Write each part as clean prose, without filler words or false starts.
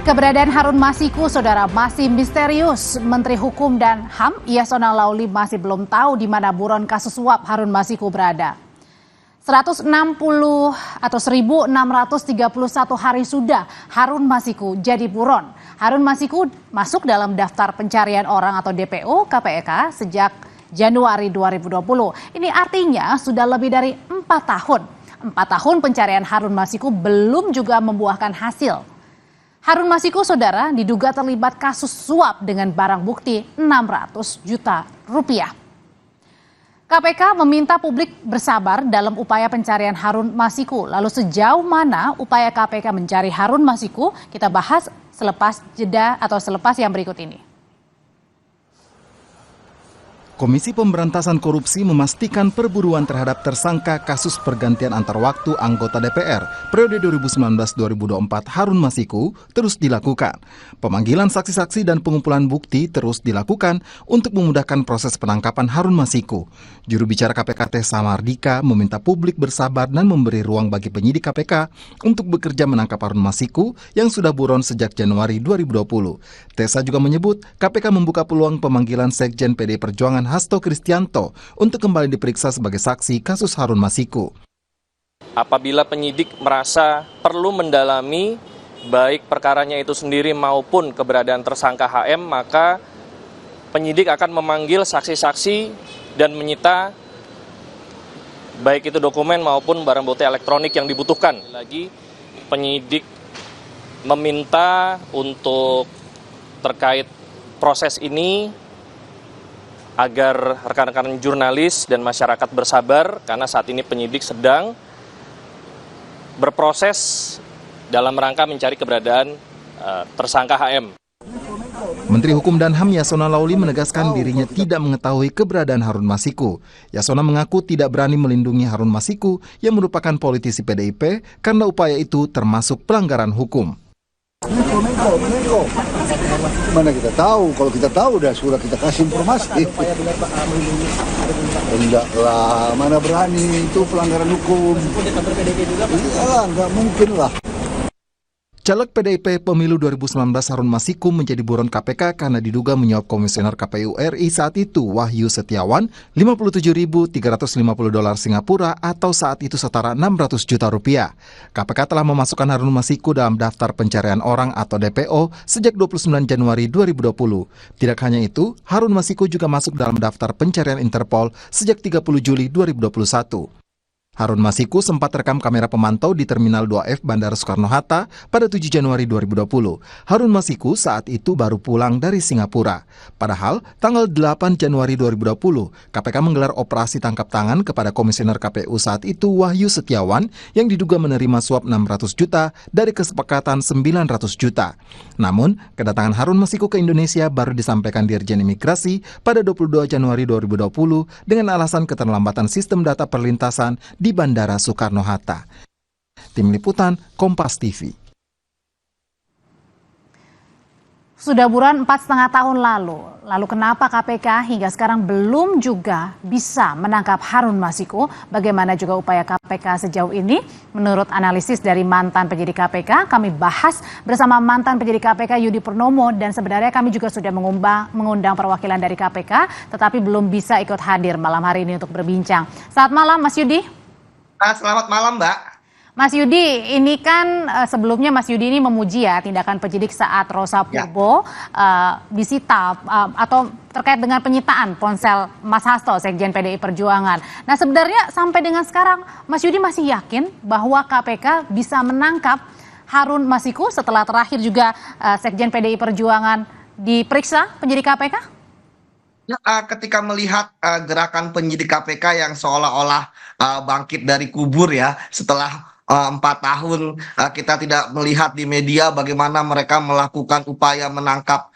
Keberadaan Harun Masiku, saudara, masih misterius. Menteri Hukum dan HAM, Yasona Lawli, masih belum tahu di mana buron kasus suap Harun Masiku berada. 160 atau 1.631 hari sudah Harun Masiku jadi buron. Harun Masiku masuk dalam daftar pencarian orang atau DPO KPK sejak Januari 2020. Ini artinya sudah lebih dari 4 tahun. 4 tahun pencarian Harun Masiku belum juga membuahkan hasil. Harun Masiku, saudara, diduga terlibat kasus suap dengan barang bukti 600 juta rupiah. KPK meminta publik bersabar dalam upaya pencarian Harun Masiku. Lalu sejauh mana upaya KPK mencari Harun Masiku? Kita bahas selepas jeda atau selepas yang berikut ini. Komisi Pemberantasan Korupsi memastikan perburuan terhadap tersangka kasus pergantian antar waktu anggota DPR periode 2019-2024 Harun Masiku terus dilakukan. Pemanggilan saksi-saksi dan pengumpulan bukti terus dilakukan untuk memudahkan proses penangkapan Harun Masiku. Juru bicara KPK Tessa Mardika meminta publik bersabar dan memberi ruang bagi penyidik KPK untuk bekerja menangkap Harun Masiku yang sudah buron sejak Januari 2020. Tessa juga menyebut KPK membuka peluang pemanggilan Sekjen PDI Perjuangan Hasto Kristianto untuk kembali diperiksa sebagai saksi kasus Harun Masiku. Apabila penyidik merasa perlu mendalami baik perkaranya itu sendiri maupun keberadaan tersangka HM, maka penyidik akan memanggil saksi-saksi dan menyita baik itu dokumen maupun barang bukti elektronik yang dibutuhkan. Lagi penyidik meminta untuk terkait proses ini agar rekan-rekan jurnalis dan masyarakat bersabar karena saat ini penyidik sedang berproses dalam rangka mencari keberadaan tersangka HM. Menteri Hukum dan HAM Yasona Lawli menegaskan dirinya tidak mengetahui keberadaan Harun Masiku. Yasona mengaku tidak berani melindungi Harun Masiku yang merupakan politisi PDIP karena upaya itu termasuk pelanggaran hukum. Mana kita tahu, kalau kita tahu sudah kita kasih informasi. Enggak lah, mana berani, itu pelanggaran hukum. Iyalah, enggak mungkin lah. Caleg PDIP Pemilu 2019 Harun Masiku menjadi buron KPK karena diduga menyuap Komisioner KPU RI saat itu Wahyu Setiawan $57.350 Singapura atau saat itu setara 600 juta rupiah. KPK telah memasukkan Harun Masiku dalam daftar pencarian orang atau DPO sejak 29 Januari 2020. Tidak hanya itu, Harun Masiku juga masuk dalam daftar pencarian Interpol sejak 30 Juli 2021. Harun Masiku sempat rekam kamera pemantau di Terminal 2F Bandara Soekarno-Hatta pada 7 Januari 2020. Harun Masiku saat itu baru pulang dari Singapura. Padahal, tanggal 8 Januari 2020, KPK menggelar operasi tangkap tangan kepada Komisioner KPU saat itu Wahyu Setiawan yang diduga menerima suap 600 juta dari kesepakatan 900 juta. Namun, kedatangan Harun Masiku ke Indonesia baru disampaikan Dirjen Imigrasi pada 22 Januari 2020 dengan alasan keterlambatan sistem data perlintasan di Bandara Soekarno-Hatta. Tim Liputan, Kompas TV. Sudah buron 4,5 tahun lalu. Lalu kenapa KPK hingga sekarang belum juga bisa menangkap Harun Masiku? Bagaimana juga upaya KPK sejauh ini? Menurut analisis dari mantan penyidik KPK, kami bahas bersama mantan penyidik KPK Yudi Purnomo, dan sebenarnya kami juga sudah mengundang perwakilan dari KPK, tetapi belum bisa ikut hadir malam hari ini untuk berbincang. Selamat malam Mas Yudi. Selamat malam, Mbak. Mas Yudi, ini kan sebelumnya Mas Yudi ini memuji ya tindakan penyidik saat Rosa Purbo disita atau terkait dengan penyitaan ponsel Mas Hasto, Sekjen PDI Perjuangan. Nah, sebenarnya sampai dengan sekarang Mas Yudi masih yakin bahwa KPK bisa menangkap Harun Masiku setelah terakhir juga Sekjen PDI Perjuangan diperiksa penyidik KPK? Ketika melihat gerakan penyidik KPK yang seolah-olah bangkit dari kubur ya setelah 4 tahun kita tidak melihat di media bagaimana mereka melakukan upaya menangkap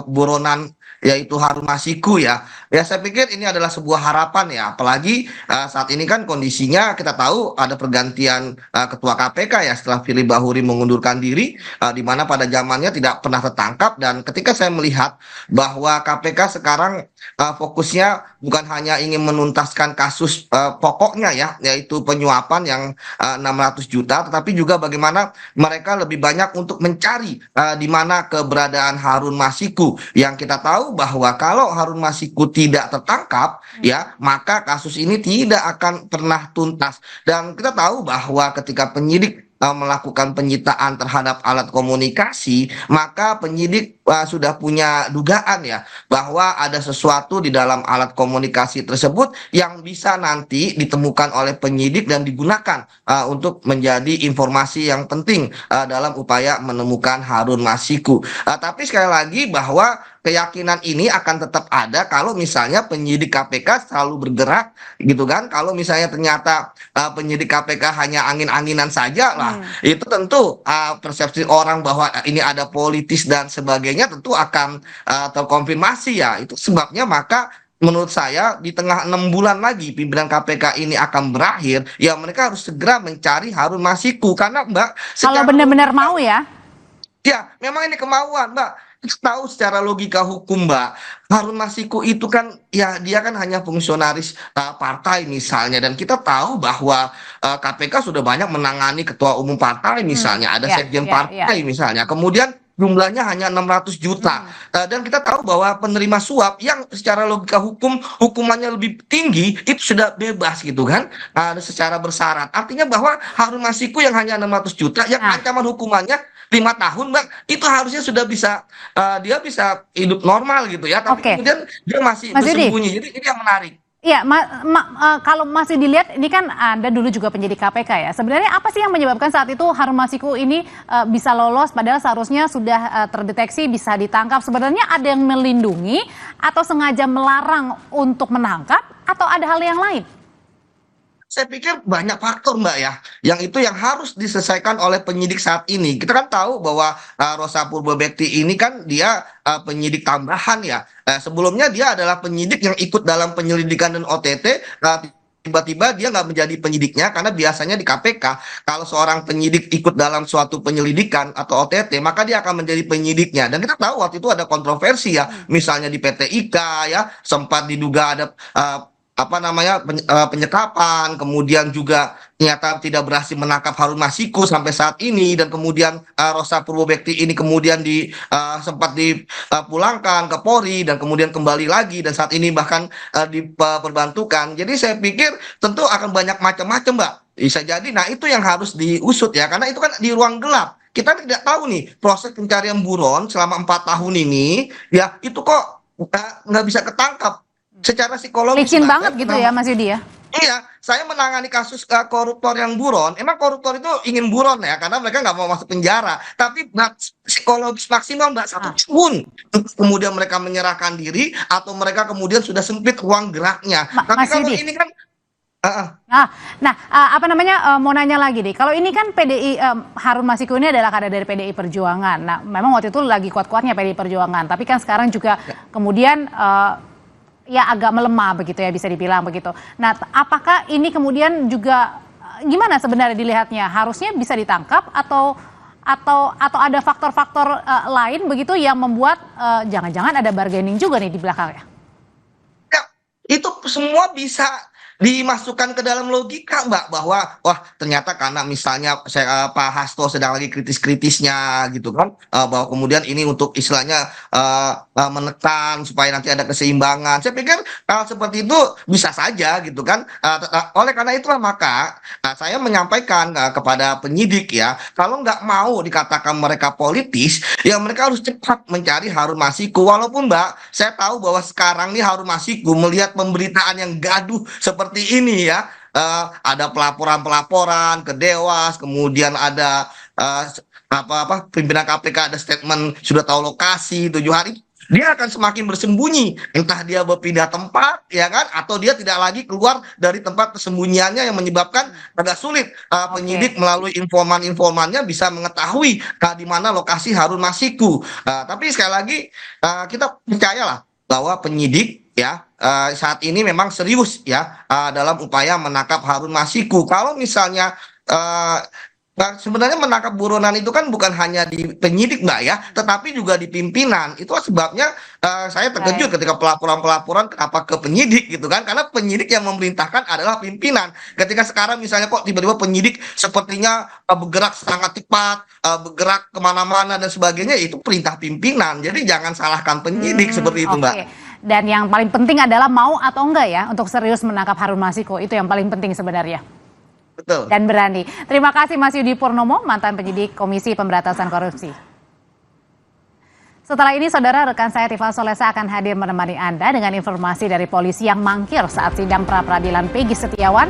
buronan yaitu Harun Masiku ya. Ya, saya pikir ini adalah sebuah harapan ya, apalagi saat ini kan kondisinya kita tahu ada pergantian ketua KPK ya setelah Firly Bahuri mengundurkan diri, di mana pada zamannya tidak pernah tertangkap dan ketika saya melihat bahwa KPK sekarang fokusnya bukan hanya ingin menuntaskan kasus pokoknya ya, yaitu penyuapan yang 600 juta, tetapi juga bagaimana mereka lebih banyak untuk mencari di mana keberadaan Harun Masiku yang kita tahu bahwa kalau Harun Masiku tidak tertangkap ya maka kasus ini tidak akan pernah tuntas dan kita tahu bahwa ketika penyidik melakukan penyitaan terhadap alat komunikasi maka penyidik sudah punya dugaan ya bahwa ada sesuatu di dalam alat komunikasi tersebut yang bisa nanti ditemukan oleh penyidik dan digunakan untuk menjadi informasi yang penting dalam upaya menemukan Harun Masiku. Tapi sekali lagi bahwa keyakinan ini akan tetap ada kalau misalnya penyidik KPK selalu bergerak gitu kan. Kalau misalnya ternyata penyidik KPK hanya angin-anginan saja lah, itu tentu persepsi orang bahwa ini ada politis dan sebagainya tentu akan terkonfirmasi ya. Itu sebabnya maka menurut saya di tengah 6 bulan lagi pimpinan KPK ini akan berakhir, ya mereka harus segera mencari Harun Masiku karena Mbak Kalau benar-benar mau ya. ya memang ini kemauan Mbak. Tahu secara logika hukum Mbak, Harun Masiku itu kan ya dia kan hanya fungsionaris partai misalnya dan kita tahu bahwa KPK sudah banyak menangani ketua umum partai misalnya, ada sekjen partai misalnya, kemudian jumlahnya hanya 600 juta dan kita tahu bahwa penerima suap yang secara logika hukum hukumannya lebih tinggi itu sudah bebas gitu kan, secara bersyarat, artinya bahwa Harun Masiku yang hanya 600 juta yang ancaman hukumannya 5 tahun Mbak, itu harusnya sudah bisa dia bisa hidup normal gitu ya, tapi kemudian dia masih bersembunyi. Jadi ini yang menarik. Iya, kalau masih dilihat ini kan Anda dulu juga penyidik KPK ya. Sebenarnya apa sih yang menyebabkan saat itu Harun Masiku ini bisa lolos padahal seharusnya sudah terdeteksi bisa ditangkap? Sebenarnya ada yang melindungi atau sengaja melarang untuk menangkap atau ada hal yang lain? Saya pikir banyak faktor Mbak ya, yang itu yang harus diselesaikan oleh penyidik saat ini. Kita kan tahu bahwa Rosa Purbabekti ini kan dia penyidik tambahan ya. Sebelumnya dia adalah penyidik yang ikut dalam penyelidikan dan OTT. Tiba-tiba dia nggak menjadi penyidiknya karena biasanya di KPK kalau seorang penyidik ikut dalam suatu penyelidikan atau OTT maka dia akan menjadi penyidiknya dan kita tahu waktu itu ada kontroversi ya, misalnya di PT IKA ya sempat diduga ada penyekapan, kemudian juga ternyata tidak berhasil menangkap Harun Masiku sampai saat ini dan kemudian Rosa Purbabekti ini kemudian sempat dipulangkan ke Polri dan kemudian kembali lagi dan saat ini bahkan diperbantukan. Jadi saya pikir tentu akan banyak macam-macam Mbak. Bisa jadi, nah itu yang harus diusut ya karena itu kan di ruang gelap. Kita tidak tahu nih proses pencarian buron selama 4 tahun ini ya itu kok nggak bisa ketangkap. Secara psikologis licin banget gitu ya Mas Yudi ya. Iya, saya menangani kasus koruptor yang buron. Emang koruptor itu ingin buron ya, karena mereka nggak mau masuk penjara. Tapi psikologis maksimal Mbak 1 tahun. Kemudian mereka menyerahkan diri atau mereka kemudian sudah sempit ruang geraknya. Tapi Mas kalau Yudi. ini kan mau nanya lagi deh. Kalau ini kan PDI Harun Masiku ini adalah kader dari PDI Perjuangan. Nah, memang waktu itu lagi kuat-kuatnya PDI Perjuangan. Tapi kan sekarang juga kemudian ya agak melemah begitu ya bisa dibilang begitu. Nah, apakah ini kemudian juga gimana sebenarnya dilihatnya? Harusnya bisa ditangkap atau ada faktor-faktor lain begitu yang membuat jangan-jangan ada bargaining juga nih di belakangnya? ya, itu semua bisa dimasukkan ke dalam logika Mbak bahwa wah ternyata karena misalnya Pak Hasto sedang lagi kritis-kritisnya gitu kan bahwa kemudian ini untuk istilahnya menekan supaya nanti ada keseimbangan. Saya pikir hal seperti itu bisa saja gitu kan. Oleh karena itulah maka saya menyampaikan kepada penyidik ya kalau nggak mau dikatakan mereka politis ya mereka harus cepat mencari Harun Masiku. Walaupun Mbak saya tahu bahwa sekarang nih Harun Masiku melihat pemberitaan yang gaduh seperti ini ya, ada pelaporan ke Dewas, kemudian ada pimpinan KPK ada statement sudah tahu lokasi 7 hari, dia akan semakin bersembunyi, entah dia berpindah tempat ya kan, atau dia tidak lagi keluar dari tempat persembunyiannya yang menyebabkan agak sulit penyidik melalui informan-informannya bisa mengetahui di mana lokasi Harun Masiku. Tapi sekali lagi kita percayalah bahwa penyidik ya saat ini memang serius ya dalam upaya menangkap Harun Masiku. Kalau misalnya sebenarnya menangkap buronan itu kan bukan hanya di penyidik Mbak ya, tetapi juga di pimpinan. Itu sebabnya saya terkejut ketika pelaporan-pelaporan kenapa ke penyidik gitu kan, karena penyidik yang memerintahkan adalah pimpinan. Ketika sekarang misalnya kok tiba-tiba penyidik sepertinya bergerak sangat cepat, bergerak kemana-mana dan sebagainya, itu perintah pimpinan. Jadi jangan salahkan penyidik seperti itu Mbak. Dan yang paling penting adalah mau atau enggak ya untuk serius menangkap Harun Masiku, itu yang paling penting sebenarnya. Betul. Dan berani. Terima kasih Mas Yudi Purnomo, mantan penyidik Komisi Pemberantasan Korupsi. Setelah ini, saudara, rekan saya Tifa Solesa akan hadir menemani Anda dengan informasi dari polisi yang mangkir saat sidang pra-peradilan Peggy Setiawan.